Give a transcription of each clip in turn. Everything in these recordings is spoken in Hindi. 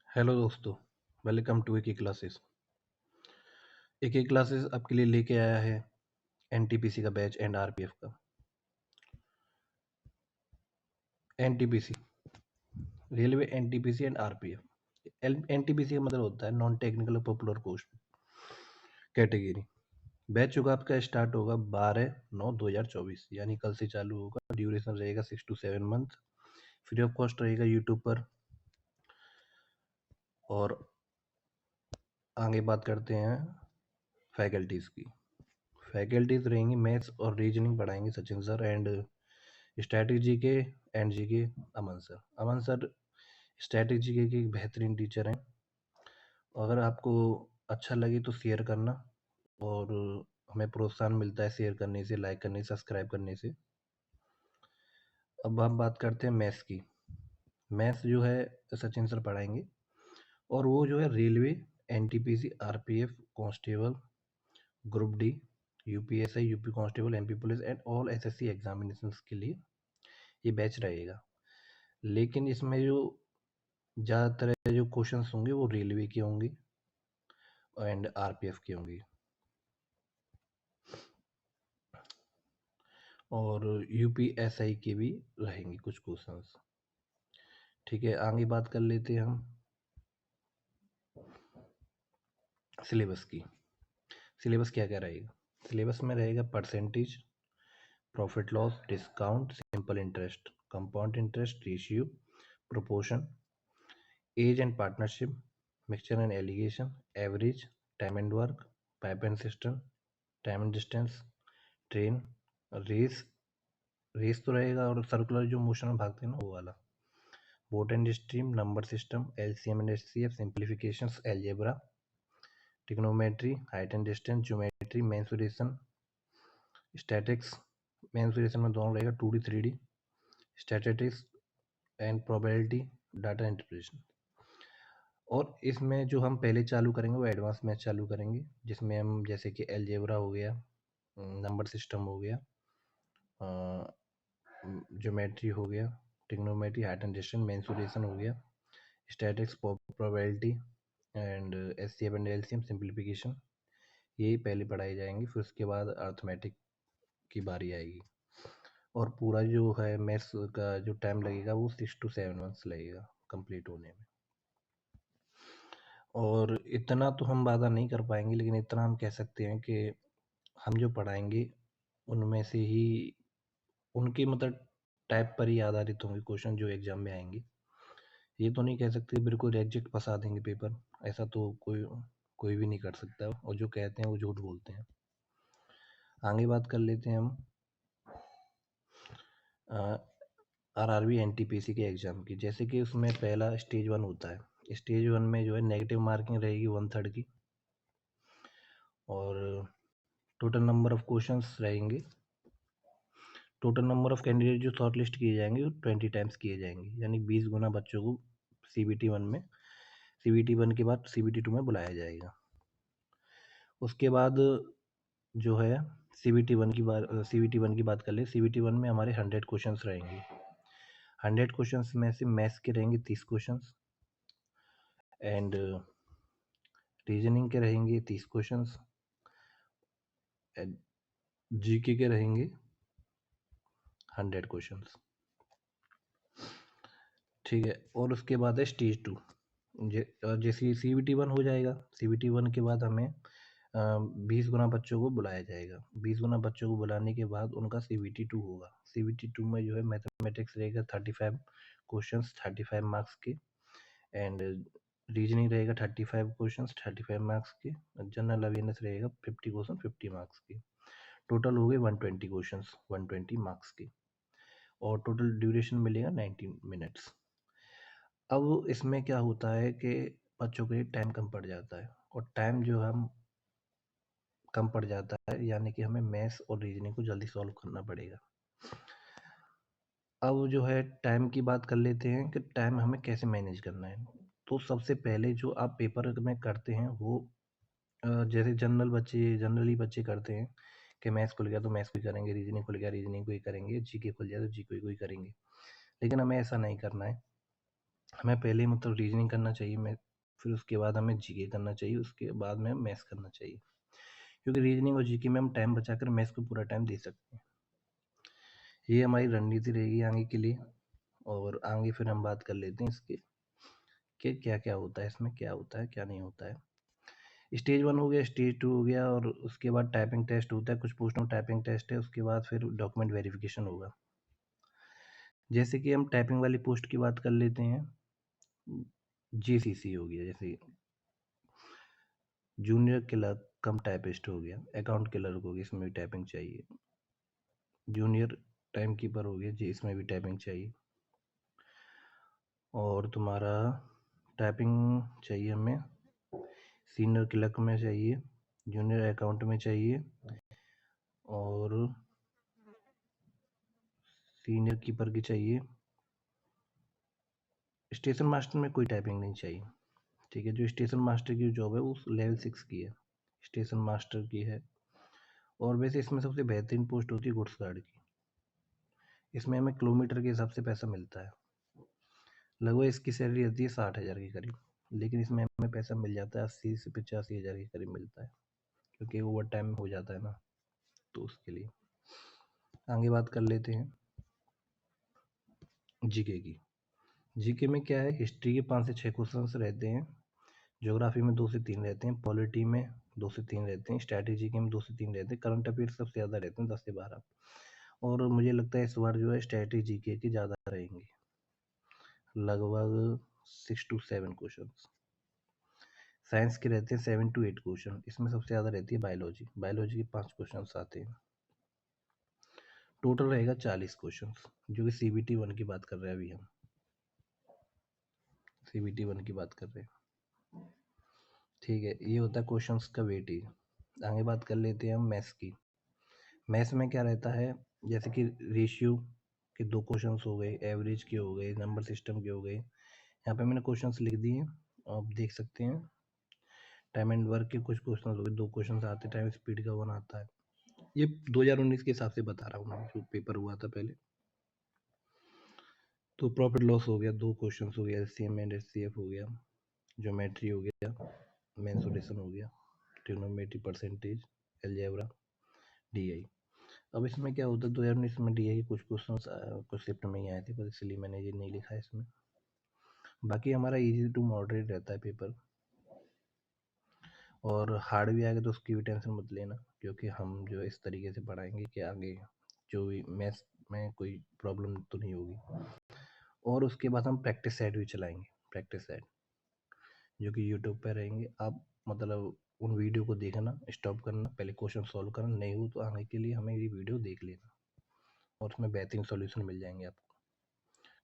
हेलो दोस्तों, वेलकम टू एक क्लासेस। एक क्लासेस आपके लिए लेके आया है एनटीपीसी का बैच एंड आरपीएफ का। NTPC, railway NTPC and RPF. NTPC का मतलब होता है non technical popular post category. Batch होगा आपका स्टार्ट होगा 12/9/2024, यानी कल से चालू होगा। ड्यूरेशन रहेगा 6 to 7 month. Free of cost रहेगा यूट्यूब पर। और आगे बात करते हैं फैकल्टीज़ की। फैकल्टीज रहेंगी मैथ्स और रीजनिंग पढ़ाएंगे सचिन सर, एंड स्ट्रैटेजी के एंड जी के अमन सर। अमन सर स्ट्रैटेजी के एक बेहतरीन टीचर हैं। अगर आपको अच्छा लगे तो शेयर करना, और हमें प्रोत्साहन मिलता है शेयर करने से, लाइक करने से, सब्सक्राइब करने से। अब हम बात करते हैं मैथ्स की। मैथ्स जो है सचिन सर पढ़ाएंगे, और वो जो है railway, NTPC, RPF, constable, group D, UPSI, UP constable, MP police and all SSC examinations के लिए ये बैच रहेगा। लेकिन इसमें जो ज़्यादातर जो क्वेश्चंस होंगे वो रेलवे के होंगे एंड आरपीएफ के होंगे, और यूपीएसआई के भी रहेंगे कुछ क्वेश्चंस। ठीक है, आगे बात कर लेते हैं हम सिलेबस की। सिलेबस क्या क्या रहेगा? सिलेबस में रहेगा percentage, profit loss, discount, simple interest, compound interest, ratio, proportion, age and partnership, mixture and alligation, average, time and work, pipe and cistern, time and distance, train, race. Race तो रहेगा, और सर्कुलर जो मोशन में भागते हैं ना वो वाला, boat and stream, number system, LCM and HCF, simplifications, algebra, trigonometry, height and distance, geometry, mensuration, statics. Mensuration में दोनों रहेगा 2D 3D, statistics and probability, data interpretation. और इसमें जो हम पहले चालू करेंगे वो एडवांस मैथ चालू करेंगे, जिसमें हम जैसे कि अलजेब्रा हो गया, नंबर सिस्टम हो गया, ज्योमेट्री हो गया, trigonometry, height and distance, mensuration हो गया, statics, probability and HCF and LCM, simplification, ये पहले पढ़ाई जाएंगी। फिर उसके बाद अर्थमेटिक की बारी आएगी, और पूरा जो है मैथ्स का जो टाइम लगेगा वो 6 to 7 मंथ्स लगेगा कंप्लीट होने में। और इतना तो हम वादा नहीं कर पाएंगे, लेकिन इतना हम कह सकते हैं कि हम जो पढ़ाएंगे उनमें से ही उनके मतलब टाइप पर ही आधारित होंगे क्वेश्चन जो एग्जाम में आएंगे। ये तो नहीं कह सकते बिल्कुल एग्जैक्ट फंसा देंगे पेपर, ऐसा तो कोई भी नहीं कर सकता, और जो कहते हैं वो झूठ बोलते हैं। आगे बात कर लेते हैं हम आरआरबी एनटीपीसी के एग्जाम की। जैसे कि उसमें पहला स्टेज 1 होता है। स्टेज 1 में जो है नेगेटिव मार्किंग रहेगी 1/3 की, और टोटल नंबर ऑफ क्वेश्चंस रहेंगे। टोटल नंबर ऑफ कैंडिडेट जो शॉर्ट लिस्ट किए जाएंगे वो 20 टाइम्स किए जाएंगे, यानी 20 गुना बच्चों को सीबीटी 1 में, सीबीटी 1 के बाद सीबीटी 2 में बुलाया जाएगा। उसके बाद जो है सीबीटी 1 की बात कर ले। सीबीटी 1 में हमारे 100 क्वेश्चंस रहेंगे। 100 क्वेश्चंस में से मैथ्स के रहेंगे 30 क्वेश्चंस, एंड रीजनिंग के रहेंगे 30 क्वेश्चंस, जीके के रहेंगे 100 क्वेश्चंस। ठीक है, और उसके बाद है स्टेज 2। जैसे सीबीटी 1 हो जाएगा, सीबीटी 1 के बाद हमें 20 गुना बच्चों को बुलाया जाएगा। 20 गुना बच्चों को बुलाने के बाद उनका सीबीटी 2 होगा। सीबीटी 2 में जो है मैथमेटिक्स रहेगा 35 क्वेश्चंस, 35 मार्क्स के, एंड रीजनिंग रहेगा 35 क्वेश्चंस, 35 मार्क्स के, जनरल अवेयरनेस रहेगा 50 क्वेश्चन, 50 मार्क्स के। टोटल हो गए 120 क्वेश्चंस, 120 मार्क्स के, और टोटल ड्यूरेशन मिलेगा 90 मिनट्स। अब इसमें क्या होता है कि बच्चों के लिए टाइम कम पड़ जाता है, और टाइम जो हम कम पड़ जाता है, यानी कि हमें मैथ्स और रीजनिंग को जल्दी सॉल्व करना पड़ेगा। अब जो है टाइम की बात कर लेते हैं कि टाइम हमें कैसे मैनेज करना है। तो सबसे पहले जो आप पेपर में करते हैं वो जैसे जनरली बच्चे करते हैं कि मैथ्स खुल गया तो मैथ्स को ही करेंगे, रीजनिंग खुल गया रीजनिंग को ही करेंगे, जीके खुल गया तो जीके को ही करेंगे। लेकिन हमें ऐसा नहीं करना है। हमें पहले मतलब रीजनिंग करना चाहिए, मैं फिर उसके बाद हमें जीके करना चाहिए, उसके बाद में मैथ्स करना चाहिए, क्योंकि रीजनिंग और जीके में हम टाइम बचाकर मैथ्स को पूरा टाइम दे सकते हैं। ये हमारी रणनीति रहेगी आगे के लिए। और आगे फिर हम बात कर लेते हैं इसके कि क्या क्या होता है, इसमें क्या होता है क्या नहीं होता है। स्टेज 1 हो गया, स्टेज 2 हो गया, और उसके बाद टाइपिंग टेस्ट होता है, कुछ पोस्टों में टाइपिंग टेस्ट है, उसके बाद फिर डॉक्यूमेंट वेरिफिकेशन होगा। जैसे कि हम टाइपिंग वाली पोस्ट की बात कर लेते हैं, जीसीसी हो गया, जैसे जूनियर क्लर्क कम टाइपिस्ट हो गया, अकाउंट क्लर्क हो गया, इसमें भी टाइपिंग चाहिए। जूनियर टाइम कीपर हो गया जी, इसमें भी टाइपिंग चाहिए। और तुम्हारा टाइपिंग चाहिए हमें सीनियर क्लर्क में चाहिए, जूनियर अकाउंट में चाहिए, और सीनियर कीपर की चाहिए। स्टेशन मास्टर में कोई टाइपिंग नहीं चाहिए, ठीक है। जो स्टेशन मास्टर की जॉब है वो लेवल 6 की है, स्टेशन मास्टर की है। और वैसे इसमें सबसे बेहतरीन पोस्ट होती है गुड्स गार्ड की। इसमें हमें किलोमीटर के हिसाब से पैसा मिलता है, लगभग इसकी सैलरी रहती है 60,000 के करीब, लेकिन इसमें हमें पैसा मिल जाता है 80 से 85,000 के करीब मिलता है, क्योंकि ओवर टाइम हो जाता है ना, तो उसके लिए। आगे बात कर लेते हैं जीके की। जीके में क्या है, हिस्ट्री के 5 से 6 क्वेश्चन रहते हैं, ज्योग्राफी में 2 से 3 रहते हैं, पॉलिटी में 2 से 3 रहते हैं, स्ट्रैटेजी के में 2 से 3 रहते हैं, करंट अफेयर सबसे ज़्यादा रहते हैं 10 से 12। और मुझे लगता है इस बार जो है स्ट्रैटेजी के ज़्यादा रहेंगे, लगभग 6 to 7 क्वेश्चन। साइंस के रहते हैं 7 to 8 क्वेश्चन, इसमें सबसे ज़्यादा रहती है बायोलॉजी, बायोलॉजी के 5 क्वेश्चन आते हैं। टोटल रहेगा 40 क्वेश्चन, जो कि CBT 1 की बात कर रहे हैं अभी हम, CBT 1 की बात कर रहे हैं, ठीक है। ये होता है क्वेश्चंस का वेटेज। आगे बात कर लेते हैं हम मैथ्स की। मैथ्स में क्या रहता है, जैसे कि रेशियो के 2 क्वेश्चंस हो गए, एवरेज के हो गए, नंबर सिस्टम के हो गए। यहाँ पे मैंने क्वेश्चंस लिख दिए, आप देख सकते हैं। टाइम एंड वर्क के कुछ क्वेश्चंस हो गए, 2 क्वेश्चंस आते हैं, टाइम स्पीड का 1 आता है। ये 2019 के हिसाब से बता रहा हूँ मैं, जो पेपर हुआ था पहले। तो प्रॉफिट लॉस हो गया, 2 क्वेश्चंस हो गया, LCM एंड HCF हो गया, ज्योमेट्री हो गया, मेंसुरेशन हो गया, ट्रिग्नोमेट्री, परसेंटेज, अलजेब्रा, DI। अब इसमें क्या होता है, 2019 में DI के कुछ क्वेश्चन कुछ शिफ्ट में ही आए थे, पर इसलिए मैंने ये नहीं लिखा है इसमें। बाकी हमारा इजी टू मॉडरेट रहता है पेपर, और हार्ड भी आएगा तो उसकी भी टेंशन मत लेना, क्योंकि हम जो इस तरीके से पढ़ाएंगे कि आगे जो भी मैथ्स में कोई प्रॉब्लम तो नहीं होगी। और उसके बाद हम प्रैक्टिस सेट भी चलाएंगे, प्रैक्टिस सेट जो कि यूट्यूब पर रहेंगे। आप मतलब उन वीडियो को देखना, स्टॉप करना, पहले क्वेश्चन सॉल्व करना, नहीं हो तो आगे के लिए हमें ये वीडियो देख लेना, और उसमें बेहतरीन सॉल्यूशन मिल जाएंगे आपको,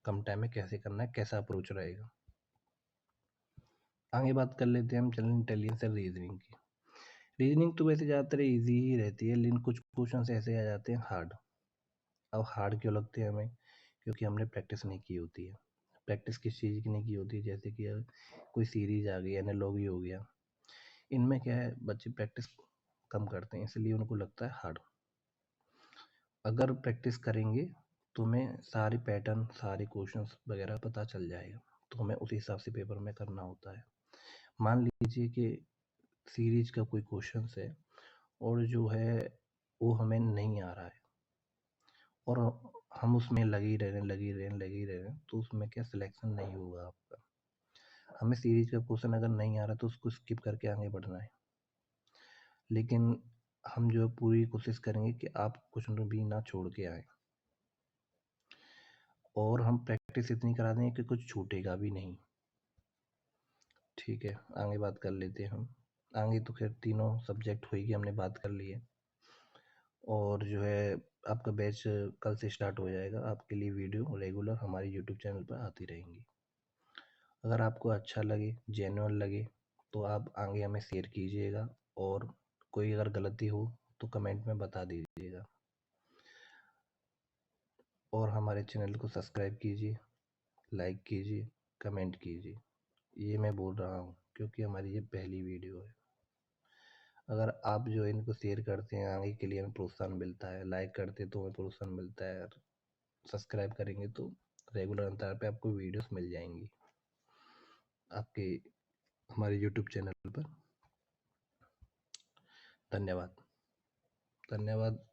कम टाइम में कैसे करना है, कैसा अप्रोच रहेगा। आगे बात कर लेते हैं हम जनरल इंटेलिजेंस और रीजनिंग की। रीजनिंग तो वैसे ज़्यादातर इजी ही रहती है, लेकिन कुछ क्वेश्चन ऐसे आ जाते हैं हार्ड। अब हार्ड क्यों लगते हैं हमें, क्योंकि हमने प्रैक्टिस नहीं की होती है। प्रैक्टिस किस चीज़ की नहीं की होती है, जैसे कि कोई सीरीज आ गई, एनालॉजी हो गया, इनमें क्या है बच्चे प्रैक्टिस कम करते हैं, इसलिए उनको लगता है हार्ड। अगर प्रैक्टिस करेंगे तो हमें सारे पैटर्न, सारे क्वेश्चंस वगैरह पता चल जाएगा, तो हमें उसी हिसाब से पेपर में करना होता है। मान लीजिए कि सीरीज का कोई क्वेश्चन है, और जो है वो हमें नहीं आ रहा है, और हम उसमें लगी रह रहे हैं, तो उसमें क्या सिलेक्शन नहीं होगा आपका। हमें सीरीज का क्वेश्चन अगर नहीं आ रहा तो उसको स्किप करके आगे बढ़ना है, लेकिन हम जो पूरी कोशिश करेंगे कि आप कुछ भी ना छोड़ के आए, और हम प्रैक्टिस इतनी करा देंगे कि कुछ छूटेगा भी नहीं, ठीक है। आगे बात कर लेते हैं हम। आगे तो खैर तीनों सब्जेक्ट हुई की हमने बात कर ली है, और जो है आपका बैच कल से स्टार्ट हो जाएगा, आपके लिए वीडियो रेगुलर हमारे यूट्यूब चैनल पर आती रहेंगी। अगर आपको अच्छा लगे, जेन्युइन लगे, तो आप आगे हमें शेयर कीजिएगा, और कोई अगर गलती हो तो कमेंट में बता दीजिएगा, और हमारे चैनल को सब्सक्राइब कीजिए, लाइक कीजिए, कमेंट कीजिए। ये मैं बोल रहा हूँ क्योंकि हमारी ये पहली वीडियो है। अगर आप जो इनको शेयर करते हैं, आगे के लिए हमें प्रोत्साहन मिलता है, लाइक करते हैं तो हमें प्रोत्साहन मिलता है, सब्सक्राइब करेंगे तो रेगुलर अंतराल पे आपको वीडियोस मिल जाएंगी। आपके हमारे यूट्यूब चैनल पर। धन्यवाद। धन्यवाद।